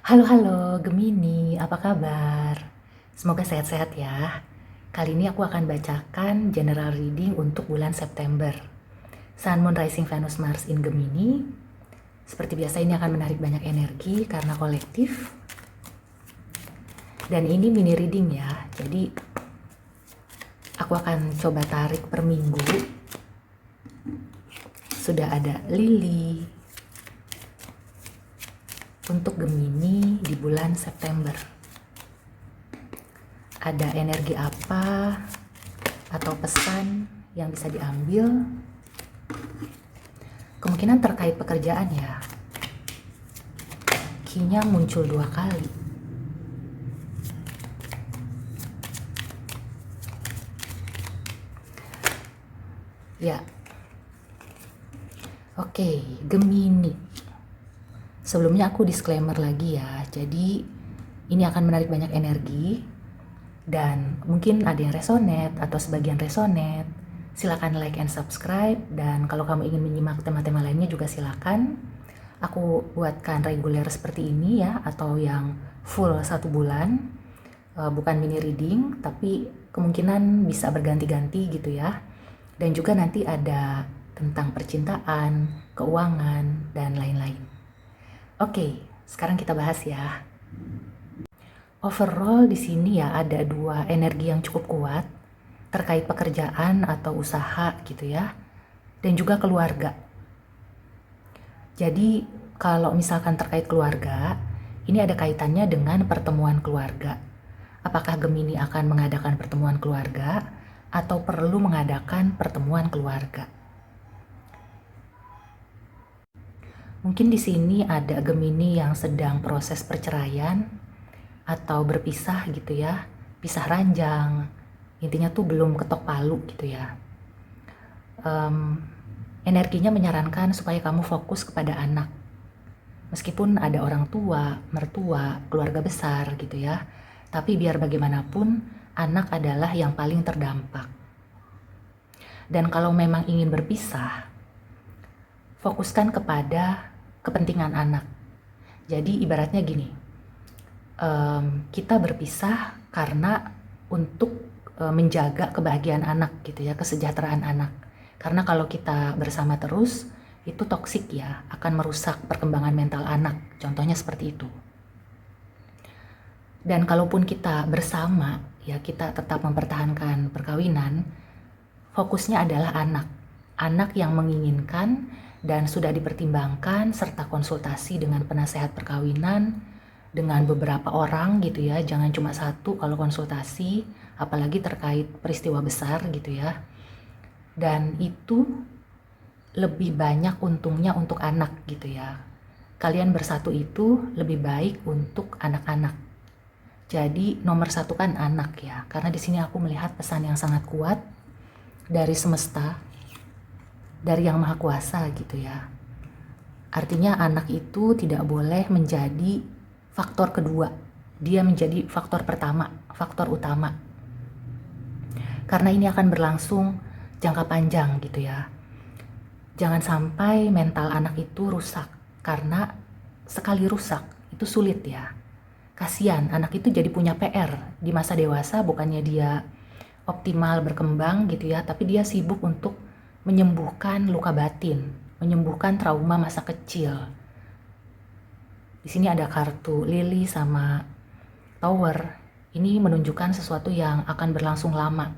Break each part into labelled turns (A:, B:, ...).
A: Halo halo Gemini, apa kabar? Semoga sehat-sehat ya. Kali ini aku akan bacakan general reading untuk bulan September. Sun, Moon, Rising, Venus, Mars in Gemini. Seperti biasa ini akan menarik banyak energi karena kolektif. Dan ini mini reading ya, jadi aku akan coba tarik per minggu. Sudah ada Lily untuk Gemini di bulan September. Ada energi apa atau pesan yang bisa diambil? Kemungkinan terkait pekerjaan ya. Key-nya muncul 2 kali. Ya. Oke, Gemini. Sebelumnya aku disclaimer lagi ya. Jadi ini akan menarik banyak energi dan mungkin ada yang resonate atau sebagian resonate. Silakan like and subscribe, dan kalau kamu ingin menyimak tema-tema lainnya juga silakan. Aku buatkan reguler seperti ini ya, atau yang full 1 bulan. Bukan mini reading, tapi kemungkinan bisa berganti-ganti gitu ya. Dan juga nanti ada tentang percintaan, keuangan, dan lain-lain. Oke, sekarang kita bahas ya. Overall di sini ya ada 2 energi yang cukup kuat terkait pekerjaan atau usaha gitu ya, dan juga keluarga. Jadi kalau misalkan terkait keluarga, ini ada kaitannya dengan pertemuan keluarga. Apakah Gemini akan mengadakan pertemuan keluarga atau perlu mengadakan pertemuan keluarga? Mungkin di sini ada Gemini yang sedang proses perceraian atau berpisah gitu ya, pisah ranjang. Intinya tuh belum ketok palu gitu ya. Energinya menyarankan supaya kamu fokus kepada anak. Meskipun ada orang tua, mertua, keluarga besar gitu ya. Tapi biar bagaimanapun, anak adalah yang paling terdampak. Dan kalau memang ingin berpisah, fokuskan kepada kepentingan anak. Jadi ibaratnya gini, kita berpisah karena untuk menjaga kebahagiaan anak gitu ya, kesejahteraan anak. Karena kalau kita bersama terus, itu toksik ya, akan merusak perkembangan mental anak. Contohnya seperti itu. Dan kalaupun kita bersama, ya kita tetap mempertahankan perkawinan, fokusnya adalah anak. Anak yang menginginkan dan sudah dipertimbangkan serta konsultasi dengan penasehat perkawinan, dengan beberapa orang gitu ya, jangan cuma satu kalau konsultasi, apalagi terkait peristiwa besar gitu ya. Dan itu lebih banyak untungnya untuk anak gitu ya. Kalian bersatu itu lebih baik untuk anak-anak. Jadi nomor 1 kan anak ya, karena di sini aku melihat pesan yang sangat kuat dari semesta, dari Yang Maha Kuasa gitu ya. Artinya anak itu tidak boleh menjadi faktor kedua, dia menjadi faktor pertama, faktor utama. Karena ini akan berlangsung jangka panjang gitu ya. Jangan sampai mental anak itu rusak, karena sekali rusak itu sulit ya. Kasihan, anak itu jadi punya PR di masa dewasa, bukannya dia optimal berkembang gitu ya, tapi dia sibuk untuk menyembuhkan luka batin, menyembuhkan trauma masa kecil. Di sini ada kartu Lily sama Tower. Ini menunjukkan sesuatu yang akan berlangsung lama.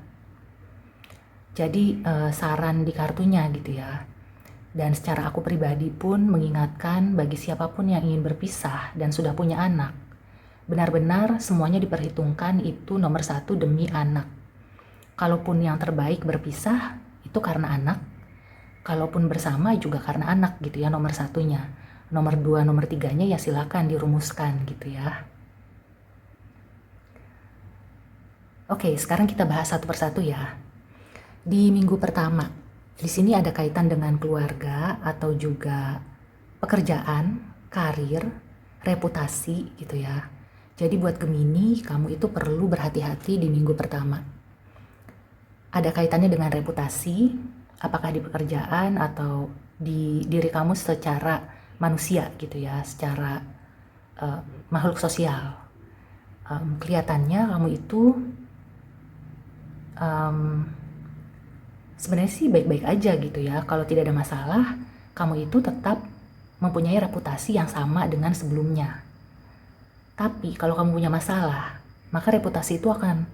A: Jadi saran di kartunya gitu ya. Dan secara aku pribadi pun mengingatkan bagi siapapun yang ingin berpisah dan sudah punya anak, benar-benar semuanya diperhitungkan, itu nomor 1 demi anak. Kalaupun yang terbaik berpisah, itu karena anak. Kalaupun bersama juga karena anak gitu ya, nomor 1-nya. Nomor 2, nomor 3-nya ya silakan dirumuskan gitu ya. Oke, sekarang kita bahas satu persatu ya. Di minggu pertama, di sini ada kaitan dengan keluarga atau juga pekerjaan, karir, reputasi gitu ya. Jadi buat Gemini, kamu itu perlu berhati-hati di minggu pertama. Ada kaitannya dengan reputasi, apakah di pekerjaan atau di diri kamu secara manusia gitu ya, secara makhluk sosial. Kelihatannya kamu itu sebenarnya sih baik-baik aja gitu ya. Kalau tidak ada masalah, kamu itu tetap mempunyai reputasi yang sama dengan sebelumnya. Tapi kalau kamu punya masalah, maka reputasi itu akan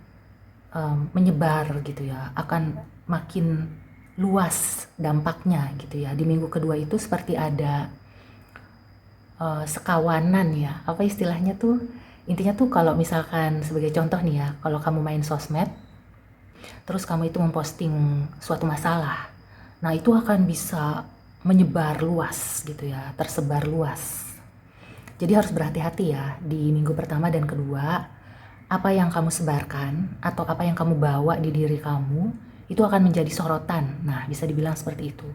A: menyebar gitu ya, akan makin luas dampaknya gitu ya. Di minggu kedua itu seperti ada sekawanan ya, apa istilahnya tuh, intinya tuh kalau misalkan sebagai contoh nih ya, kalau kamu main sosmed, terus kamu itu memposting suatu masalah, nah itu akan bisa menyebar luas gitu ya, tersebar luas. Jadi harus berhati-hati ya di minggu pertama dan kedua, apa yang kamu sebarkan atau apa yang kamu bawa di diri kamu itu akan menjadi sorotan. Nah, bisa dibilang seperti itu.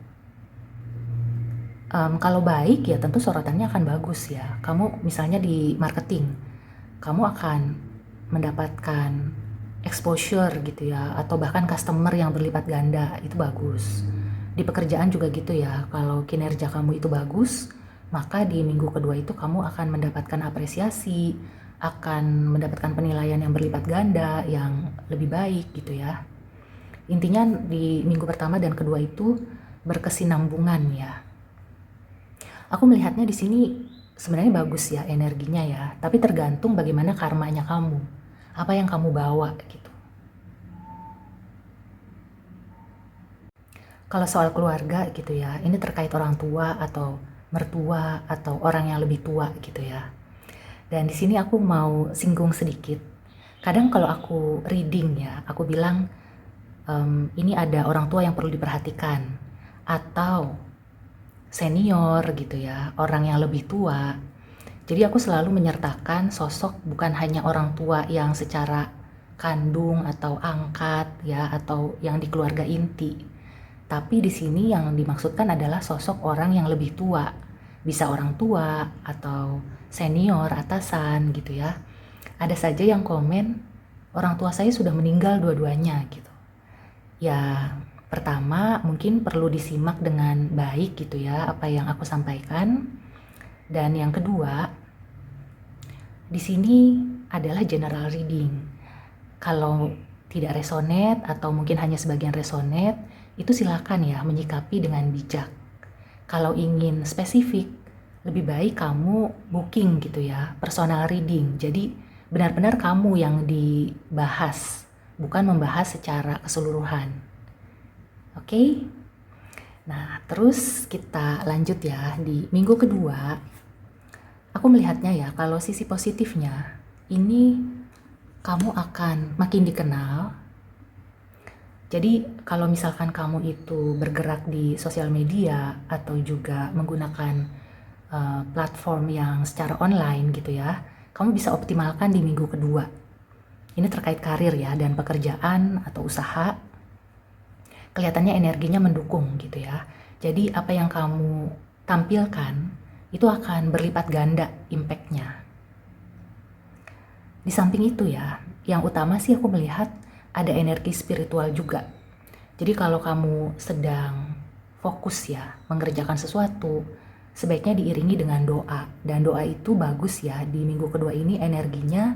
A: Kalau baik ya tentu sorotannya akan bagus ya. Kamu misalnya di marketing, kamu akan mendapatkan exposure gitu ya, atau bahkan customer yang berlipat ganda, itu bagus. Di pekerjaan juga gitu ya, kalau kinerja kamu itu bagus, maka di minggu kedua itu kamu akan mendapatkan apresiasi, akan mendapatkan penilaian yang berlipat ganda, yang lebih baik gitu ya. Intinya di minggu pertama dan kedua itu berkesinambungan ya. Aku melihatnya di sini sebenarnya bagus ya energinya ya, tapi tergantung bagaimana karmanya kamu, apa yang kamu bawa gitu. Kalau soal keluarga gitu ya, ini terkait orang tua atau mertua atau orang yang lebih tua gitu ya. Dan di sini aku mau singgung sedikit. Kadang kalau aku reading ya, aku bilang ini ada orang tua yang perlu diperhatikan atau senior gitu ya, orang yang lebih tua. Jadi aku selalu menyertakan sosok bukan hanya orang tua yang secara kandung atau angkat ya, atau yang di keluarga inti. Tapi di sini yang dimaksudkan adalah sosok orang yang lebih tua. Bisa orang tua atau senior, atasan gitu ya. Ada saja yang komen, orang tua saya sudah meninggal dua-duanya gitu. Ya, pertama mungkin perlu disimak dengan baik gitu ya apa yang aku sampaikan. Dan yang kedua, di sini adalah general reading. Kalau tidak resonate atau mungkin hanya sebagian resonate, itu silakan ya menyikapi dengan bijak. Kalau ingin spesifik, lebih baik kamu booking gitu ya, personal reading. Jadi benar-benar kamu yang dibahas, bukan membahas secara keseluruhan. Oke? Nah, terus kita lanjut ya di minggu kedua. Aku melihatnya ya, kalau sisi positifnya, ini kamu akan makin dikenal. Jadi kalau misalkan kamu itu bergerak di sosial media atau juga menggunakan platform yang secara online gitu ya, kamu bisa optimalkan di minggu kedua. Ini terkait karir ya dan pekerjaan atau usaha. Kelihatannya energinya mendukung gitu ya. Jadi apa yang kamu tampilkan itu akan berlipat ganda impact-nya. Di samping itu ya, yang utama sih aku melihat ada energi spiritual juga. Jadi kalau kamu sedang fokus ya mengerjakan sesuatu, sebaiknya diiringi dengan doa. Dan doa itu bagus ya, di minggu kedua ini energinya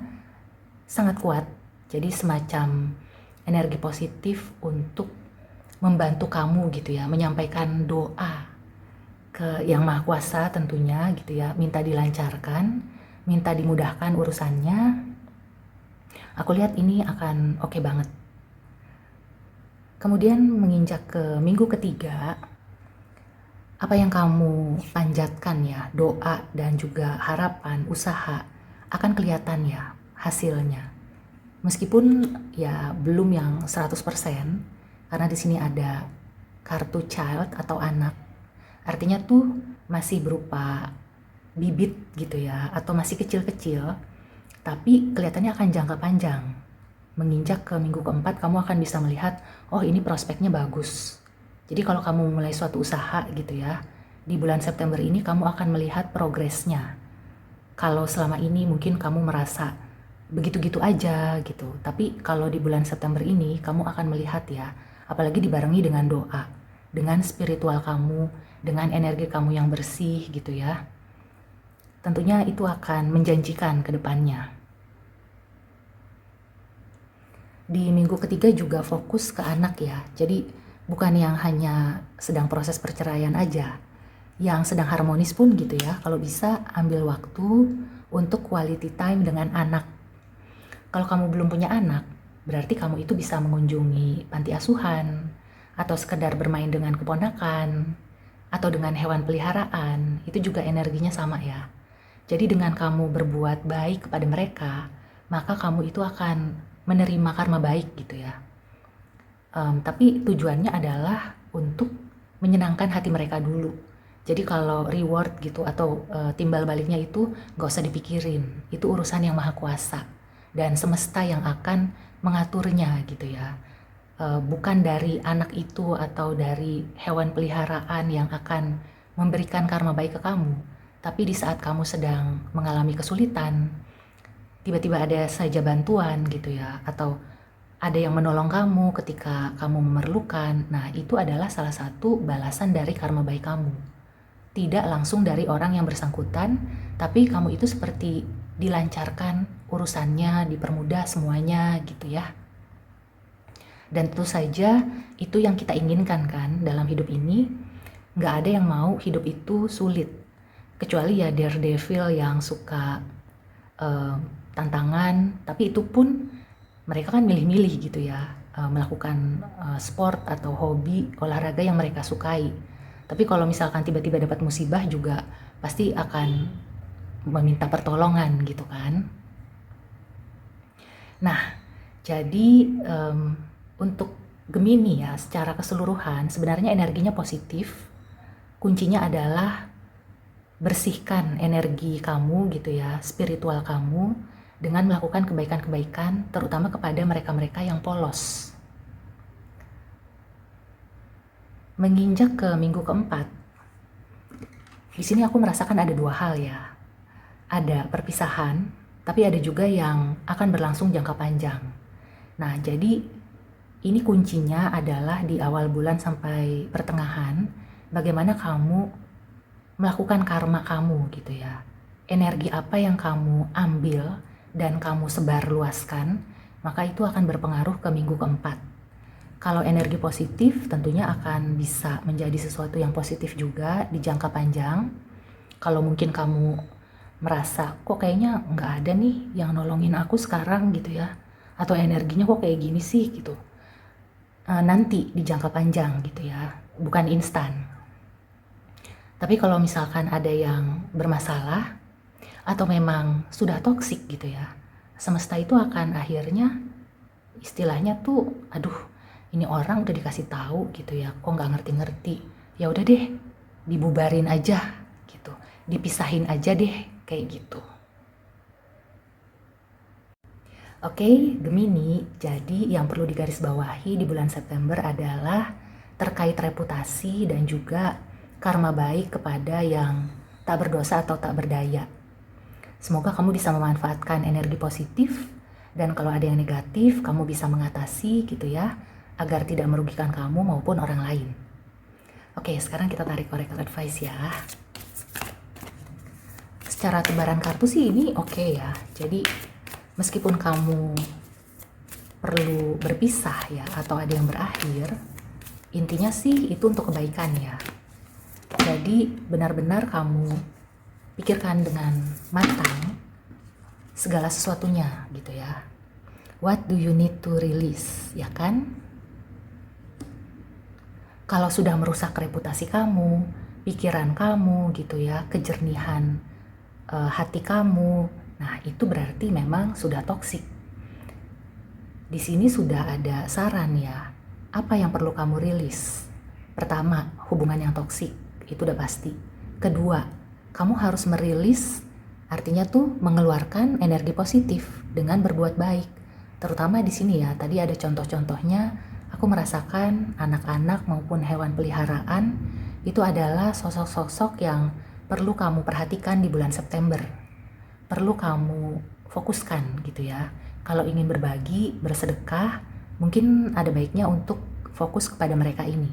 A: sangat kuat. Jadi semacam energi positif untuk membantu kamu gitu ya, menyampaikan doa ke Yang Maha Kuasa tentunya gitu ya, minta dilancarkan, minta dimudahkan urusannya. Aku lihat ini akan oke banget. Kemudian menginjak ke minggu ketiga, apa yang kamu panjatkan ya, doa dan juga harapan, usaha, akan kelihatan ya hasilnya. Meskipun ya belum yang 100%, karena di sini ada kartu child atau anak. Artinya tuh masih berupa bibit gitu ya, atau masih kecil-kecil, tapi kelihatannya akan jangka panjang. Menginjak ke minggu keempat, kamu akan bisa melihat, oh ini prospeknya bagus. Jadi kalau kamu mulai suatu usaha gitu ya, di bulan September ini kamu akan melihat progresnya. Kalau selama ini mungkin kamu merasa begitu-gitu aja gitu, tapi kalau di bulan September ini kamu akan melihat ya, apalagi dibarengi dengan doa, dengan spiritual kamu, dengan energi kamu yang bersih gitu ya. tentunya itu akan menjanjikan ke depannya. Di minggu ketiga juga fokus ke anak ya, jadi bukan yang hanya sedang proses perceraian aja, yang sedang harmonis pun gitu ya, kalau bisa ambil waktu untuk quality time dengan anak. Kalau kamu belum punya anak, berarti kamu itu bisa mengunjungi panti asuhan, atau sekedar bermain dengan keponakan, atau dengan hewan peliharaan, itu juga energinya sama ya. Jadi dengan kamu berbuat baik kepada mereka, maka kamu itu akan menerima karma baik gitu ya. Tapi tujuannya adalah untuk menyenangkan hati mereka dulu. Jadi kalau reward gitu atau timbal baliknya itu gak usah dipikirin. Itu urusan yang maha kuasa dan semesta yang akan mengaturnya gitu ya. Bukan dari anak itu atau dari hewan peliharaan yang akan memberikan karma baik ke kamu. Tapi di saat kamu sedang mengalami kesulitan, tiba-tiba ada saja bantuan gitu ya, atau ada yang menolong kamu ketika kamu memerlukan. Nah, itu adalah salah satu balasan dari karma baik kamu. Tidak langsung dari orang yang bersangkutan, tapi kamu itu seperti dilancarkan urusannya, dipermudah semuanya gitu ya. Dan tentu saja itu yang kita inginkan kan dalam hidup ini. Nggak ada yang mau hidup itu sulit. Kecuali ya daredevil yang suka tantangan, tapi itu pun mereka kan milih-milih gitu ya, melakukan sport atau hobi olahraga yang mereka sukai. Tapi kalau misalkan tiba-tiba dapat musibah juga pasti akan meminta pertolongan gitu kan. Nah, jadi untuk Gemini ya, secara keseluruhan sebenarnya energinya positif. Kuncinya adalah bersihkan energi kamu gitu ya, spiritual kamu, dengan melakukan kebaikan-kebaikan, terutama kepada mereka-mereka yang polos. Menginjak ke minggu keempat, di sini aku merasakan ada dua hal ya. Ada perpisahan, tapi ada juga yang akan berlangsung jangka panjang. Nah, jadi ini kuncinya adalah di awal bulan sampai pertengahan, bagaimana kamu melakukan karma kamu gitu ya. Energi apa yang kamu ambil dan kamu sebarluaskan, maka itu akan berpengaruh ke minggu keempat. Kalau energi positif tentunya akan bisa menjadi sesuatu yang positif juga di jangka panjang. Kalau mungkin kamu merasa kok kayaknya nggak ada nih yang nolongin aku sekarang gitu ya, atau energinya kok kayak gini sih gitu, nanti di jangka panjang gitu ya, bukan instan. Tapi kalau misalkan ada yang bermasalah atau memang sudah toksik gitu ya, semesta itu akan akhirnya istilahnya tuh, aduh ini orang udah dikasih tahu gitu ya, kok nggak ngerti-ngerti. Ya udah deh, dibubarin aja gitu, dipisahin aja deh kayak gitu. Oke, Gemini, jadi yang perlu digarisbawahi di bulan September adalah terkait reputasi dan juga karma baik kepada yang tak berdosa atau tak berdaya. Semoga kamu bisa memanfaatkan energi positif, dan kalau ada yang negatif, kamu bisa mengatasi gitu ya, agar tidak merugikan kamu maupun orang lain. Oke, sekarang kita tarik oracle advice ya. Secara tebaran kartu sih ini oke ya, jadi meskipun kamu perlu berpisah ya, atau ada yang berakhir, intinya sih itu untuk kebaikan ya. Jadi benar-benar kamu pikirkan dengan matang segala sesuatunya gitu ya. What do you need to release, ya kan? Kalau sudah merusak reputasi kamu, pikiran kamu gitu ya, kejernihan hati kamu, nah itu berarti memang sudah toksik. Di sini sudah ada saran ya, apa yang perlu kamu rilis. Pertama, hubungan yang toksik, itu udah pasti. Kedua, kamu harus merilis, artinya tuh mengeluarkan energi positif dengan berbuat baik. Terutama di sini ya, tadi ada contoh-contohnya, aku merasakan anak-anak maupun hewan peliharaan itu adalah sosok-sosok yang perlu kamu perhatikan di bulan September. Perlu kamu fokuskan gitu ya. Kalau ingin berbagi, bersedekah, mungkin ada baiknya untuk fokus kepada mereka ini.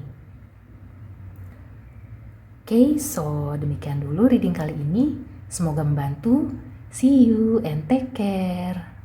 A: Oke, so demikian dulu reading kali ini. Semoga membantu. See you and take care.